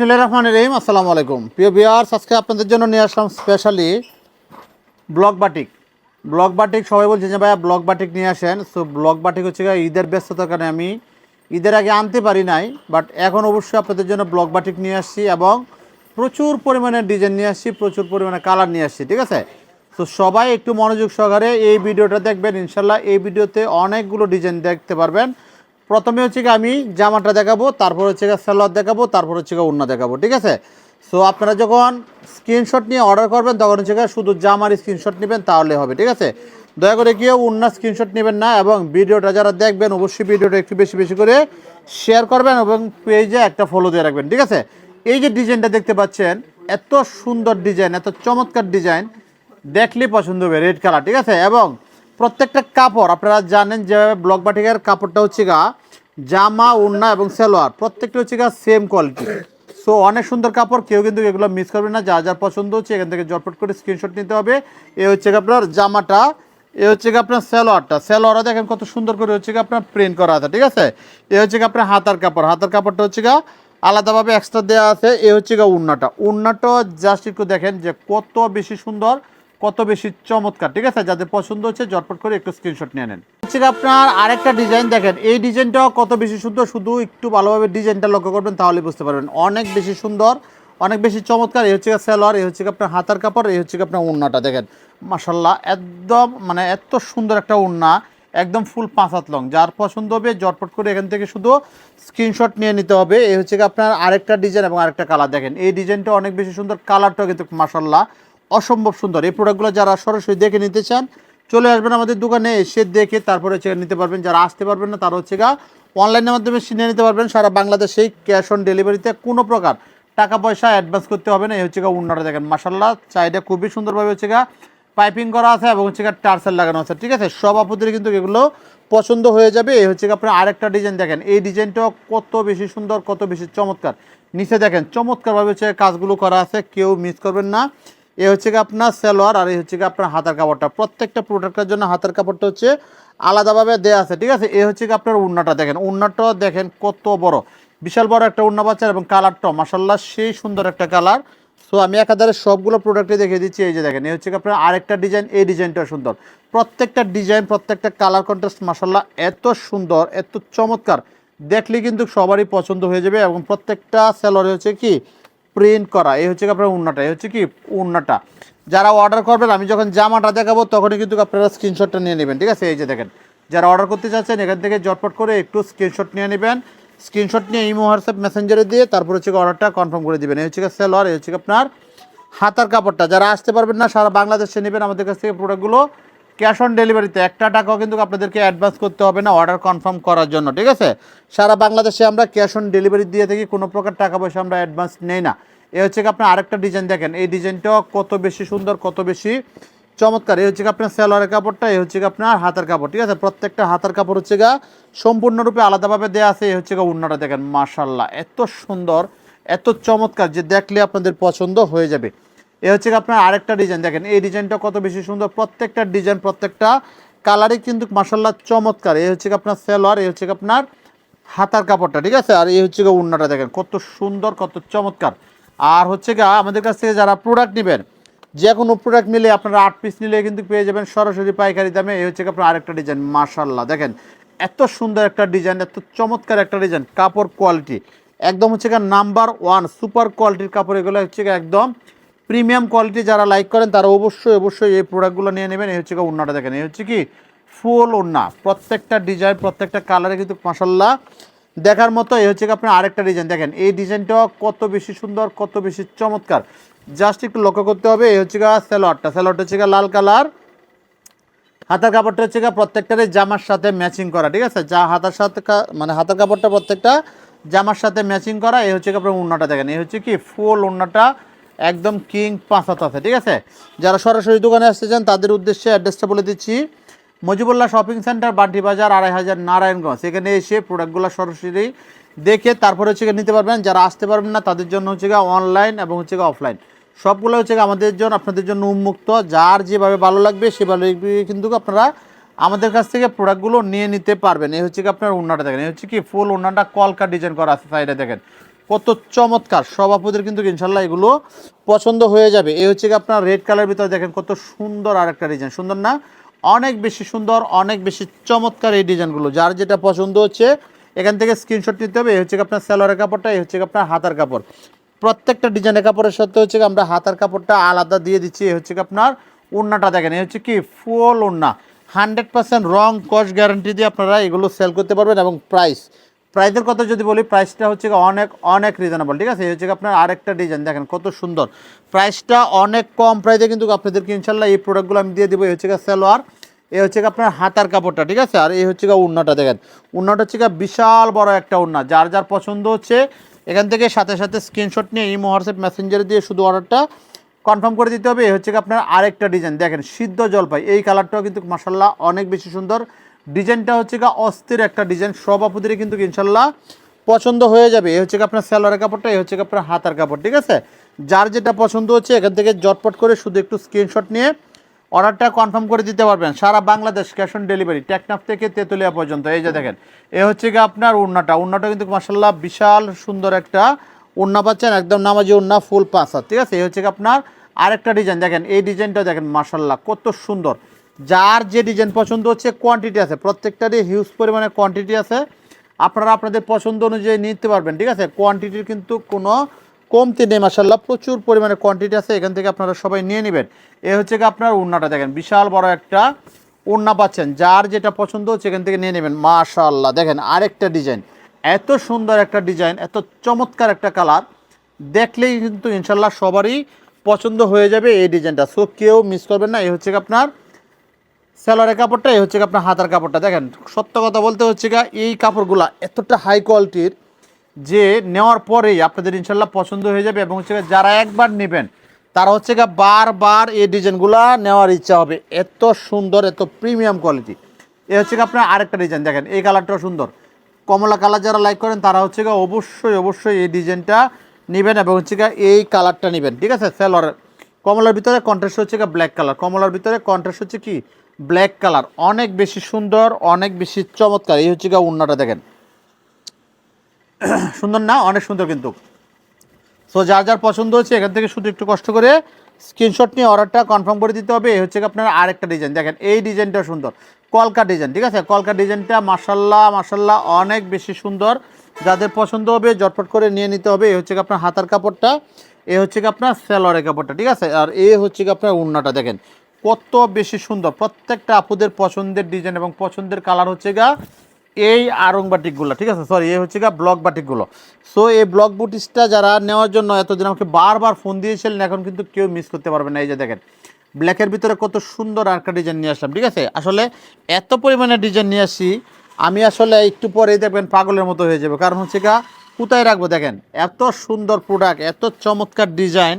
বিসমিল্লাহির রহমানির রহিম। আসসালামু আলাইকুম প্রিয় ভিউয়ার্স, আজকে আপনাদের জন্য নিয়ে আসলাম specially block batik. Block batik সবাই বলছে যে ভাইয়া ব্লক বাটিক নিয়ে আসেন। সো ব্লক বাটিক হচ্ছে ঈদের ব্যস্ততার কারণে আমি ঈদের আগে আনতে পারি নাই, বাট এখন অবশ্যই আপনাদের জন্য ব্লক বাটিক নিয়ে আসছি এবং প্রচুর পরিমাণে ডিজাইন নিয়ে আসছি, প্রচুর পরিমাণে কালার নিয়ে আসছি। ঠিক আছে, তো সবাই একটু মনোযোগ সহকারে এই ভিডিওটা দেখবেন। ইনশাল্লাহ এই ভিডিওতে অনেকগুলো ডিজাইন দেখতে পারবেন। প্রথমে হচ্ছে আমি জামাটা দেখাবো, তারপর হচ্ছে সালোয়ার দেখাবো, তারপর হচ্ছে ওড়না দেখাবো। ঠিক আছে, সো আপনারা যখন স্ক্রিনশট নিয়ে অর্ডার করবেন তখন হচ্ছে শুধু জামার স্ক্রিনশট নেবেন তাহলে হবে। ঠিক আছে, দয়া করে কেউ ওড়না স্ক্রিনশট নেবেন না, এবং ভিডিওটা যারা দেখবেন অবশ্যই ভিডিওটা একটু বেশি বেশি করে শেয়ার করবেন এবং পেজে একটা ফলো দিয়ে রাখবেন। ঠিক আছে, এই যে ডিজাইনটা দেখতে পাচ্ছেন, এত সুন্দর ডিজাইন, এত চমৎকার ডিজাইন, দেখলে পছন্দ হবে, রেড কালার। ঠিক আছে, এবং প্রত্যেকটা কাপড় আপনারা জানেন যে ব্লক বাটিকের কাপড়টা হচ্ছে জামা, ওড়না এবং সালোয়ার প্রত্যেকটা হচ্ছে সেম কোয়ালিটি। সো অনেক সুন্দর কাপড়, কেউ কিন্তু এগুলো মিস করবেন না। যার যার পছন্দ হচ্ছে এখান থেকে জটপট করে স্ক্রিনশট নিতে হবে। এ হচ্ছে আপনার জামাটা, এ হচ্ছে আপনার সালোয়ারটা। সালোয়ারটা দেখেন কত সুন্দর করে হচ্ছে আপনার প্রিন্ট করা আছে। ঠিক আছে, এ হচ্ছে আপনার হাতার কাপড়, হাতার কাপড়টা হচ্ছে আলাদাভাবে এক্সট্রা দেওয়া আছে। এ হচ্ছে ওড়নাটা, ওড়নাটা জাস্ট একটু দেখেন যে কত বেশি সুন্দর, কত বেশি চমৎকার। ঠিক আছে, যাদের পছন্দ হচ্ছে জটপট করে একটু স্ক্রিনশট নিয়ে নেন। হচ্ছে আপনার আরেকটা ডিজাইন দেখেন, এই ডিজাইনটাও কত বেশি সুন্দর, শুধু একটু ভালোভাবে ডিজাইনটা লক্ষ্য করবেন তাহলে বুঝতে পারবেন। অনেক বেশি সুন্দর, অনেক বেশি চমৎকার। এই হচ্ছে সালোয়ার, এই হচ্ছে আপনার হাতার কাপড়, এই হচ্ছে আপনার ওড়নাটা দেখেন মাশাল্লাহ, একদম মানে এত সুন্দর একটা ওড়না, একদম ফুল 5 হাত লং। যার পছন্দ হবে জটপট করে এখান থেকে শুধু স্ক্রিনশট নিয়ে নিতে হবে। এই হচ্ছে আপনার আরেকটা ডিজাইন এবং আরেকটা কালার দেখেন, এই ডিজাইনটা অনেক বেশি সুন্দর, কালারটাও কিন্তু মাশাল্লাহ অসম্ভব সুন্দর। এই প্রোডাক্টগুলো যারা সরাসরি দেখে নিতে চান চলে আসবেন আমাদের দোকানে, এসে দেখে তারপরে হচ্ছে নিতে পারবেন। যারা আসতে পারবেন না তারা হচ্ছে অনলাইনের মাধ্যমে কিনে নিতে পারবেন সারা বাংলাদেশেই, ক্যাশ অন ডেলিভারিতে, কোনো প্রকার টাকা পয়সা অ্যাডভান্স করতে হবে না। এই হচ্ছে ওড়নাটা দেখেন মাশাল্লাহ, চাহিদা খুবই সুন্দরভাবে হচ্ছে পাইপিং করা আছে এবং হচ্ছে টার্সেল লাগানো আছে। ঠিক আছে, সব আপুদের কিন্তু এগুলো পছন্দ হয়ে যাবে। এই হচ্ছে আপনার আরেকটা ডিজাইন দেখেন, এই ডিজাইনটাও কত বেশি সুন্দর, কত বেশি চমৎকার। নিচে দেখেন চমৎকারভাবে হচ্ছে কাজগুলো করা আছে, কেউ মিস করবেন না। এ হচ্ছে আপনার সালোয়ার, আর এই হচ্ছে আপনার হাতার কাপড়টা। প্রত্যেকটা প্রোডাক্টের জন্য হাতার কাপড়টা হচ্ছে আলাদাভাবে দেওয়া আছে। ঠিক আছে, এ হচ্ছে আপনার ওড়নাটা দেখেন, ওড়নাটা দেখেন কত বড়, বিশাল বড় একটা ওড়না বাচ্চার, এবং কালারটাও মাশাল্লাহ সেই সুন্দর একটা কালার। সো আমি একাধারে সবগুলো প্রোডাক্টে দেখিয়ে দিচ্ছি। এই যে দেখেন, এই হচ্ছে আপনার আরেকটা ডিজাইন, এই ডিজাইনটা সুন্দর। প্রত্যেকটা ডিজাইন, প্রত্যেকটা কালার কন্ট্রাস্ট মাশাল্লাহ এত সুন্দর, এত চমৎকার, দেখলে কিন্তু সবারই পছন্দ হয়ে যাবে। এবং প্রত্যেকটা সালোয়ারে হচ্ছে প্রিন্ট করা। এই হচ্ছে আপনার ওড়নাটা, এই হচ্ছে ওড়নাটা। যারা অর্ডার করবেন আমি যখন জামাটা দেখাবো তখনই কিন্তু আপনারা স্ক্রিনশটটা নিয়ে নেবেন। ঠিক আছে, এই যে দেখেন, যারা অর্ডার করতে চাচ্ছেন এখান থেকে জটপট করে একটু স্ক্রিনশট নিয়ে নেবেন। স্ক্রিনশট নিয়ে ইমো, হোয়াটসঅ্যাপ, মেসেঞ্জারে দিয়ে তারপর হচ্ছে অর্ডারটা কনফার্ম করে দেবেন। এই হচ্ছে সালোয়ার, এই হচ্ছে আপনার হাতার কাপড়টা। যারা আসতে পারবেন না সারা বাংলাদেশে নেবেন আমাদের কাছ থেকে প্রোডাক্টগুলো ক্যাশ অন ডেলিভারিতে, একটা টাকাও কিন্তু আপনাদেরকে অ্যাডভান্স করতে হবে না অর্ডার কনফার্ম করার জন্য। ঠিক আছে, সারা বাংলাদেশে আমরা ক্যাশ অন ডেলিভারি দিয়ে থাকি, কোনো প্রকার টাকা পয়সা আমরা অ্যাডভান্স নেই না। এই হচ্ছে আপনার আরেকটা ডিজাইন দেখেন, এই ডিজাইনটাও কত বেশি সুন্দর, কত বেশি চমৎকার। এই হচ্ছে আপনার সালোয়ারের কাপড়টা, এই হচ্ছে আপনার হাতার কাপড়। ঠিক আছে, প্রত্যেকটা হাতার কাপড় হচ্ছে সম্পূর্ণরূপে আলাদাভাবে দেওয়া আছে। এই হচ্ছে ওড়নাটা দেখেন মাশাল্লাহ এত সুন্দর, এত চমৎকার যে দেখলে আপনাদের পছন্দ হয়ে যাবে। এ হচ্ছে আপনার আরেকটা ডিজাইন দেখেন, এই ডিজাইনটা কত বেশি সুন্দর, প্রত্যেকটা ডিজাইন, প্রত্যেকটা কালারই কিন্তু মাশাল্লাহ চমৎকার। এই হচ্ছে আপনার সালোয়ার, এই হচ্ছে আপনার হাতার কাপড়টা। ঠিক আছে, আর এই হচ্ছে ওড়নাটা দেখেন কত সুন্দর, কত চমৎকার। আর হচ্ছে আমাদের কাছ থেকে যারা প্রোডাক্ট নেবেন, যে কোনো প্রোডাক্ট নিলে আপনারা 8 পিস নিলে কিন্তু পেয়ে যাবেন সরাসরি পাইকারি দামে। এই হচ্ছে আপনার আরেকটা ডিজাইন মাশাল্লাহ দেখেন এত সুন্দর একটা ডিজাইন, এত চমৎকার একটা ডিজাইন। কাপড় কোয়ালিটি একদম হচ্ছে নাম্বার 1 সুপার কোয়ালিটির কাপড়, এগুলো হচ্ছে একদম প্রিমিয়াম কোয়ালিটি। যারা লাইক করেন তারা অবশ্যই অবশ্যই এই প্রোডাক্টগুলো নিয়ে নেবেন। এই হচ্ছে ওড়নাটা দেখেন, এই হচ্ছে ফুল ওড়না, প্রত্যেকটা ডিজাইন, প্রত্যেকটা কালারে কিন্তু মাশাল্লাহ দেখার মতো। এই হচ্ছে আপনার আরেকটা ডিজাইন দেখেন, এই ডিজাইনটাও কত বেশি সুন্দর, কত বেশি চমৎকার, জাস্ট একটু লক্ষ্য করতে হবে। এই হচ্ছে সালোয়ারটা, সালোয়ারটা হচ্ছে লাল কালার, হাতার কাপড়টা হচ্ছে প্রত্যেকটারই জামার সাথে ম্যাচিং করা। ঠিক আছে, যা হাতার সাথে মানে হাতার কাপড়টা প্রত্যেকটা জামার সাথে ম্যাচিং করা। এই হচ্ছে আপনার ওড়নাটা দেখেন, এই হচ্ছে ফুল ওড়নাটা একদম কিং 5 হাত আছে। ঠিক আছে, যারা সরাসরি দোকানে আসতে চান তাদের উদ্দেশ্যে অ্যাড্রেসটা বলে দিচ্ছি, মজিবুল্লাহ শপিং সেন্টার, বান্টি বাজার, 2500 নারায়ণগঞ্জ। এখানে এসে প্রোডাক্টগুলো সরাসরি দেখে তারপরে হচ্ছে নিতে পারবেন। যারা আসতে পারবেন না তাদের জন্য হচ্ছে অনলাইন এবং হচ্ছে অফলাইন সবগুলো হচ্ছে আমাদের জন্য, আপনাদের জন্য উন্মুক্ত। যার যেভাবে ভালো লাগবে সেভাবে কিন্তু আপনারা আমাদের কাছ থেকে প্রোডাক্টগুলো নিয়ে নিতে পারবেন। এই হচ্ছে আপনার ওড়নাটা দেখেন, এই হচ্ছে ফুল ওড়নাটা কলকা ডিজাইন করা আছে সাইডে দেখেন, কত চমৎকার, সব আপুদের কিন্তু ইনশাল্লাহ এগুলো পছন্দ হয়ে যাবে। এই হচ্ছে কি আপনার রেড কালার ভিতরে দেখেন কত সুন্দর আরেকটা ডিজাইন, সুন্দর না? অনেক বেশি সুন্দর, অনেক বেশি চমৎকার এই ডিজাইনগুলো। যার যেটা পছন্দ হচ্ছে এখান থেকে স্ক্রিনশট নিতে হবে। এই হচ্ছে কি আপনার সালোয়ারের কাপড়টা, এই হচ্ছে কি আপনার হাতার কাপড়। প্রত্যেকটা ডিজাইনের কাপড়ের সাথে হচ্ছে কি আমরা হাতার কাপড়টা আলাদা দিয়ে দিচ্ছি। এই হচ্ছে কি আপনার ওড়নাটা দেখেন, এই হচ্ছে কি ফুল ওড়না, 100% রং কস গ্যারান্টি দিয়ে আপনারা এগুলো সেল করতে পারবেন। এবং প্রাইসের কথা যদি বলি, প্রাইসটা হচ্ছে অনেক অনেক রিজনেবল, ঠিক আছে? এই হচ্ছে আপনার আরেকটা ডিজাইন দেখেন কত সুন্দর, প্রাইসটা অনেক কম প্রাইসে কিন্তু আপনাদেরকে ইনশাল্লাহ এই প্রোডাক্টগুলো আমি দিয়ে দেবো। এই হচ্ছে সালোয়ার, এই হচ্ছে আপনার হাতার কাপড়টা, ঠিক আছে? আর এই হচ্ছে ওড়নাটা দেখেন, ওড়নাটা হচ্ছে বিশাল বড় একটা ওড়না। যার যার পছন্দ হচ্ছে এখান থেকে সাথে সাথে স্ক্রিনশট নিয়ে ইমো হোয়াটসঅ্যাপ মেসেঞ্জারে দিয়ে শুধু অর্ডারটা কনফার্ম করে দিতে হবে। এই হচ্ছে আপনার আরেকটা ডিজাইন দেখেন, সিদ্ধ জলপাই, এই কালারটাও কিন্তু মাশাল্লাহ অনেক বেশি সুন্দর। ডিজাইনটা হচ্ছে অস্থির একটা ডিজাইন, সব আপুদেরই কিন্তু ইনশাল্লাহ পছন্দ হয়ে যাবে। এই হচ্ছে আপনার সালোয়ারের কাপড়টা, এই হচ্ছে আপনার হাতার কাপড়, ঠিক আছে? যার যেটা পছন্দ হচ্ছে এখান থেকে জটপট করে শুধু একটু স্ক্রিনশট নিয়ে অর্ডারটা কনফার্ম করে দিতে পারবেন। সারা Bangladesh cash on delivery, Teknaf থেকে তেঁতুলিয়া পর্যন্ত। এই যে দেখেন, এ হচ্ছে আপনার ওড়নাটা কিন্তু মাশাল্লাহ বিশাল সুন্দর একটা ওড়না পাচ্ছেন, একদম নামাজি ওড়না, ফুল পাঁচা, ঠিক আছে? এই হচ্ছে আপনার আরেকটা ডিজাইন দেখেন, এই ডিজাইনটা দেখেন মাশাল্লাহ কত সুন্দর। যার যে ডিজাইন পছন্দ হচ্ছে কোয়ান্টিটি আছে, প্রত্যেকটারই হিউজ পরিমাণে কোয়ান্টিটি আছে, আপনারা আপনাদের পছন্দ অনুযায়ী নিতে পারবেন, ঠিক আছে? কোয়ান্টিটির কিন্তু কোনো কমতি নেই, মাশাল্লাহ প্রচুর পরিমাণে কোয়ান্টিটি আছে, এখান থেকে আপনারা সবাই নিয়ে নেবেন। এ হচ্ছে আপনার ওড়নাটা দেখেন, বিশাল বড় একটা ওড়না পাচ্ছেন, যার যেটা পছন্দ হচ্ছে এখান থেকে নিয়ে নেবেন। মাশাল্লাহ দেখেন আরেকটা ডিজাইন, এত সুন্দর একটা ডিজাইন, এত চমৎকার একটা কালার, দেখলেই কিন্তু ইনশাল্লাহ সবারই পছন্দ হয়ে যাবে এই ডিজাইনটা। সো কেউ মিস করবেন না। এই হচ্ছে আপনার সালোয়ারের কাপড়টা, এই হচ্ছে আপনার হাতার কাপড়টা। দেখেন সত্য কথা বলতে হচ্ছে এই কাপড়গুলো এতটা হাই কোয়ালিটির যে নেওয়ার পরেই আপনাদের ইনশাল্লাহ পছন্দ হয়ে যাবে। এবং হচ্ছে যারা একবার নেবেন তারা হচ্ছে বারবার এই ডিজাইনগুলো নেওয়ার ইচ্ছা হবে, এত সুন্দর, এত প্রিমিয়াম কোয়ালিটি। এই হচ্ছে আপনার আরেকটা ডিজাইন দেখেন, এই কালারটাও সুন্দর, কমলা কালার যারা লাইক করেন তারা হচ্ছে অবশ্যই অবশ্যই এই ডিজাইনটা নেবেন এবং হচ্ছে এই কালারটা নেবেন, ঠিক আছে? সালোয়ার কমলার ভিতরে কন্ট্রাস্ট হচ্ছে ব্ল্যাক কালার, কমলার ভিতরে কন্ট্রাস্ট হচ্ছে কি ব্ল্যাক কালার, অনেক বেশি সুন্দর, অনেক বেশি চমৎকার। এই হচ্ছে ওড়নাটা দেখেন, সুন্দর না? অনেক সুন্দর কিন্তু। সো যার যার পছন্দ হচ্ছে এখান থেকে শুধু একটু কষ্ট করে স্ক্রিনশট নিয়ে অর্ডারটা কনফার্ম করে দিতে হবে। এই হচ্ছে আপনার আরেকটা ডিজাইন দেখেন, এই ডিজাইনটা সুন্দর, কলকা ডিজাইন, ঠিক আছে? কলকা ডিজাইনটা মাশাল্লাহ মাশাল্লাহ অনেক বেশি সুন্দর। যাদের পছন্দ হবে জটপট করে নিয়ে নিতে হবে। এই হচ্ছে আপনার হাতার কাপড়টা, এই হচ্ছে আপনার সালোয়ারের কাপড়টা, ঠিক আছে? আর এই হচ্ছে আপনার ওড়নাটা দেখেন কত বেশি সুন্দর। প্রত্যেকটা আপুদের পছন্দের ডিজাইন এবং পছন্দের কালার হচ্ছে এই আড়ং বাটিকগুলো, ঠিক আছে? সরি, এই হচ্ছে ব্লক বাটিকগুলো। সো এই ব্লক বুটিসটা যারা নেওয়ার জন্য এতদিন আমাকে বারবার ফোন দিয়েছিলেন, এখন কিন্তু কেউ মিস করতে পারবে না। এই যে দেখেন ব্ল্যাকের ভিতরে কত সুন্দর আরেকটা ডিজাইন নিয়ে আসলাম, ঠিক আছে? আসলে এত পরিমাণে ডিজাইন নিয়ে আসি আমি, আসলে একটু পরেই দেখবেন পাগলের মতো হয়ে যাবে। কারণ হচ্ছে কোথায় রাখবো দেখেন, এত সুন্দর প্রোডাক্ট, এত চমৎকার ডিজাইন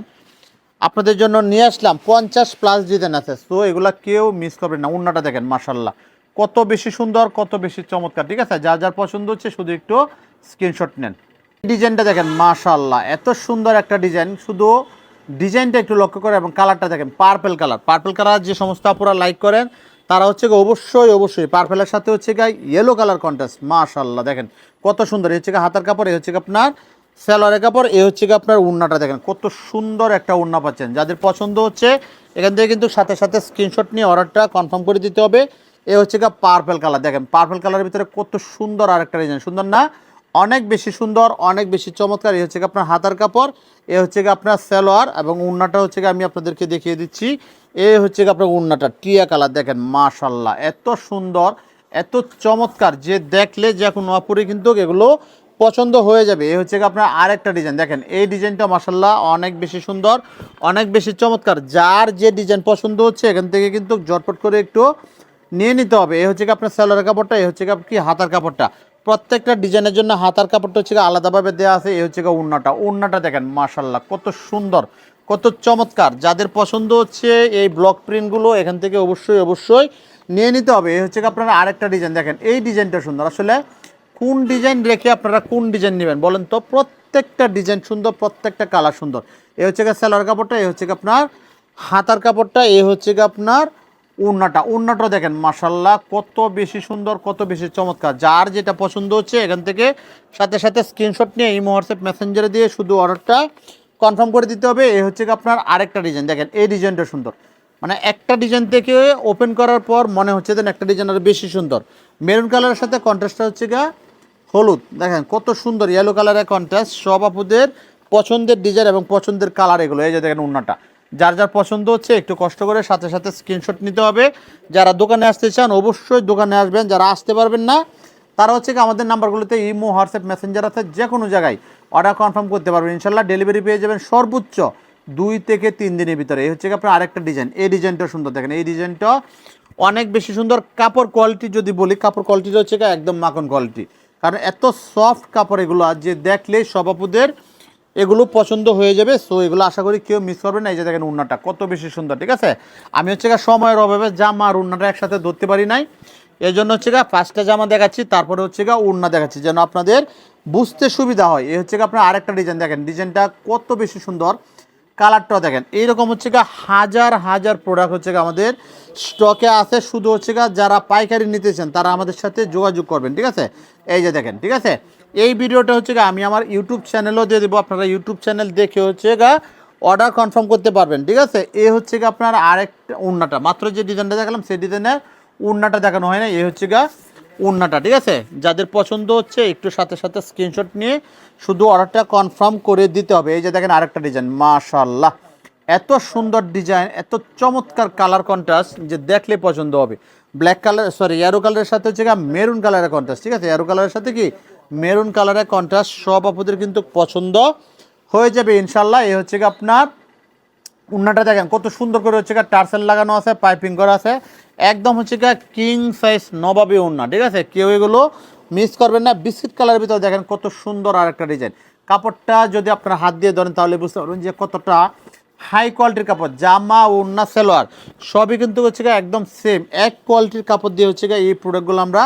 আপনাদের জন্য নিয়ে আসলাম। 50+ ডিজাইন আছে, সো এগুলা কেউ মিস করবেন না। ওড়নাটা দেখেন মাশাল্লাহ কত বেশি সুন্দর, কত বেশি চমৎকার, ঠিক আছে? যার যার পছন্দ হচ্ছে শুধু একটু স্ক্রিনশট নেন। ডিজাইনটা দেখেন মাশাল্লাহ এত সুন্দর একটা ডিজাইন, শুধু ডিজাইনটা একটু লক্ষ্য করে এবং কালারটা দেখেন পার্পল কালার। পার্পল কালার যে সমস্ত আপুরা লাইক করেন তারা হচ্ছে অবশ্যই অবশ্যই পার্পলের সাথে হচ্ছে ইয়েলো কালার কন্ট্রাস্ট, মাশাল্লাহ দেখেন কত সুন্দর। এই হচ্ছে হাতার কাপড়, এই হচ্ছে আপনার সালোয়ারের কাপড়, এই হচ্ছে আপনার ওড়নাটা দেখেন কত সুন্দর একটা ওড়না পাচ্ছেন। যাদের পছন্দ হচ্ছে এখান থেকে কিন্তু সাথে সাথে স্ক্রিনশট নিয়ে অর্ডারটা কনফার্ম করে দিতে হবে। এই হচ্ছে পার্পল কালার দেখেন, পার্পল কালারের ভিতরে কত সুন্দর আরেকটা ডিজাইন, সুন্দর না? অনেক বেশি সুন্দর, অনেক বেশি চমৎকার। এই হচ্ছে আপনার হাতার কাপড়, এ হচ্ছে আপনার সালোয়ার এবং ওড়নাটা হচ্ছে আমি আপনাদেরকে দেখিয়ে দিচ্ছি। এই হচ্ছে আপনার ওড়নাটা টিয়া কালার দেখেন মাশাল্লাহ এত সুন্দর, এত চমৎকার যে দেখলে যে কোনো আপুরে কিন্তু এগুলো পছন্দ হয়ে যাবে। এই হচ্ছে আপনার আরেকটা ডিজাইন দেখেন, এই ডিজাইনটা মাশাল্লাহ অনেক বেশি সুন্দর, অনেক বেশি চমৎকার। যার যে ডিজাইন পছন্দ হচ্ছে এখান থেকে কিন্তু জটপট করে একটু নিয়ে নিতে হবে। এই হচ্ছে আপনার সালোয়ারের কাপড়টা, এই হচ্ছে কি হাতার কাপড়টা। প্রত্যেকটা ডিজাইনের জন্য হাতার কাপড়টা হচ্ছে আলাদাভাবে দেওয়া আছে। এই হচ্ছে ওড়নাটা দেখেন মাশাল্লাহ কত সুন্দর, কত চমৎকার। যাদের পছন্দ হচ্ছে এই ব্লক প্রিন্টগুলো এখান থেকে অবশ্যই অবশ্যই নিয়ে নিতে হবে। এই হচ্ছে আপনারা আরেকটা ডিজাইন দেখেন, এই ডিজাইনটা সুন্দর। আসলে কোন ডিজাইন রেখে আপনারা কোন ডিজাইন নেবেন বলেন তো? প্রত্যেকটা ডিজাইন সুন্দর, প্রত্যেকটা কালার সুন্দর। এই হচ্ছে সালোয়ার কাপড়টা, এই হচ্ছে আপনার হাতার কাপড়টা, এই হচ্ছে আপনার উন্নাটা দেখেন মাশাল্লাহ কত বেশি সুন্দর, কত বেশি চমৎকার। যার যেটা পছন্দ হচ্ছে এখান থেকে সাথে সাথে স্ক্রিনশট নিয়ে এই হোয়াটসঅ্যাপ মেসেঞ্জারে দিয়ে শুধু অর্ডারটা কনফার্ম করে দিতে হবে। এই হচ্ছে কি আপনার আরেকটা ডিজাইন, দেখেন এই ডিজাইনটা সুন্দর, মানে একটা ডিজাইন থেকে ওপেন করার পর মনে হচ্ছে যেন একটা ডিজাইন আরও বেশি সুন্দর। মেরুন কালারের সাথে কন্ট্রাস্টটা হচ্ছে গা হলুদ, দেখেন কত সুন্দর ইয়েলো কালারের কন্ট্রাস্ট। সব আপুদের পছন্দের ডিজাইন এবং পছন্দের কালার এগুলো। এই যে দেখেন উন্নাটা, যার যার পছন্দ হচ্ছে একটু কষ্ট করে সাথে সাথে স্ক্রিনশট নিতে হবে। যারা দোকানে আসতে চান অবশ্যই দোকানে আসবেন, যারা আসতে পারবেন না তারা হচ্ছে কি আমাদের নাম্বারগুলোতে ইমো হোয়াটসঅ্যাপ মেসেঞ্জার আছে, যে কোনো জায়গায় অর্ডার কনফার্ম করতে পারবেন। ইনশাল্লাহ ডেলিভারি পেয়ে যাবেন সর্বোচ্চ 2 থেকে 3 দিনের ভিতরে। এই হচ্ছে কি আপনার আরেকটা ডিজাইন, এই ডিজাইনটা সুন্দর, দেখেন এই ডিজাইনটা অনেক বেশি সুন্দর। কাপড় কোয়ালিটি যদি বলি, কাপড় কোয়ালিটিটা হচ্ছে কি একদম মাখন কোয়ালিটি, কারণ এত সফট কাপড় এগুলো, যে দেখলেই সব আপুদের এগুলো পছন্দ হয়ে যাবে। সো এগুলো আশা করি কেউ মিস করবে না। এই যে দেখেন উন্নাটা কত বেশি সুন্দর, ঠিক আছে। আমি হচ্ছে গা সময়ের অভাবে জামা আর উন্নাটা একসাথে ধরতে পারি নাই, এই জন্য হচ্ছে গা ফার্স্টটা জামা দেখাচ্ছি, তারপরে হচ্ছে গা উন্না দেখাচ্ছি, যেন আপনাদের বুঝতে সুবিধা হয়। এই হচ্ছে গা আপনার আরেকটা ডিজাইন, দেখেন ডিজাইনটা কত বেশি সুন্দর, কালারটাও দেখেন। এইরকম হচ্ছে গা হাজার হাজার প্রোডাক্ট হচ্ছে গা আমাদের স্টকে আছে। শুধু হচ্ছে গা যারা পাইকারি নিতে চান তারা আমাদের সাথে যোগাযোগ করবেন, ঠিক আছে। এই যে দেখেন, ঠিক আছে। এই ভিডিওটা হচ্ছে গা আমি আমার ইউটিউব চ্যানেলও দিয়ে দেবো, আপনারা ইউটিউব চ্যানেল দেখে হচ্ছে গা অর্ডার কনফার্ম করতে পারবেন, ঠিক আছে। এই হচ্ছে গা আপনার আরেকটা উন্নাটা, মাত্র যে ডিজাইনটা দেখালাম সেই ডিজাইনের উন্নাটা দেখানো হয় না। এই হচ্ছে গা উন্নাটা, ঠিক আছে। যাদের পছন্দ হচ্ছে একটু সাথে সাথে স্ক্রিনশট নিয়ে শুধু অর্ডারটা কনফার্ম করে দিতে হবে। এই যে দেখেন আরেকটা ডিজাইন, মাশাআল্লাহ এত সুন্দর ডিজাইন, এত চমৎকার কালার কন্ট্রাস্ট যে দেখলে পছন্দ হবে। ব্ল্যাক কালার, সরি অ্যারো কালারের সাথে হচ্ছে গা মেরুন কালারের কন্ট্রাস্ট, ঠিক আছে। অ্যারো কালারের সাথে কি মেরুন কালারের কন্ট্রাস্ট, সব আপুদের কিন্তু পছন্দ হয়ে যাবে ইনশাল্লাহ। এই হচ্ছে গা আপনার উন্নাটা দেখেন কত সুন্দর করে হচ্ছে গা টার্সেল লাগানো আছে, পাইপিং করা আছে, একদম হচ্ছে গা কিং সাইজ নবাবী উন্না, ঠিক আছে। কেউ এগুলো মিস করবেন না। বিস্কিট কালারের ভিতরে দেখেন কত সুন্দর আরেকটা ডিজাইন। কাপড়টা যদি আপনারা হাত দিয়ে ধরেন তাহলে বুঝতে পারবেন যে কতটা হাই কোয়ালিটির কাপড়। জামা উন্না সালোয়ার সবই কিন্তু হচ্ছে গা একদম সেম এক কোয়ালিটির কাপড় দিয়ে হচ্ছে গা এই প্রোডাক্টগুলো আমরা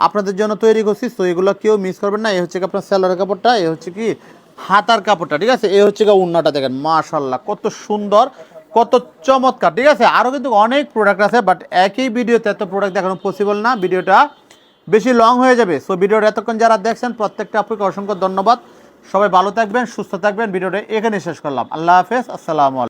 আপনাদের জন্য তৈরি করছি। সো এগুলো কেউ মিস করবেন না। এই হচ্ছে আপনার সালোয়ারের কাপড়টা, এই হচ্ছে কি হাতার কাপড়টা, ঠিক আছে। এই হচ্ছে গা উন্নাটা দেখেন মাশাআল্লাহ কত সুন্দর, কত চমৎকার, ঠিক আছে। আরও কিন্তু অনেক প্রোডাক্ট আছে, বাট একই ভিডিওতে এত প্রোডাক্ট দেখানো পসিবল না, ভিডিওটা বেশি লং হয়ে যাবে। সো ভিডিওটা এতক্ষণ যারা দেখছেন প্রত্যেকটা আপনাকে অসংখ্য ধন্যবাদ। সবাই ভালো থাকবেন, সুস্থ থাকবেন। ভিডিওটা এখানে শেষ করলাম। আল্লাহ হাফেজ, আসসালামু আলাইকুম।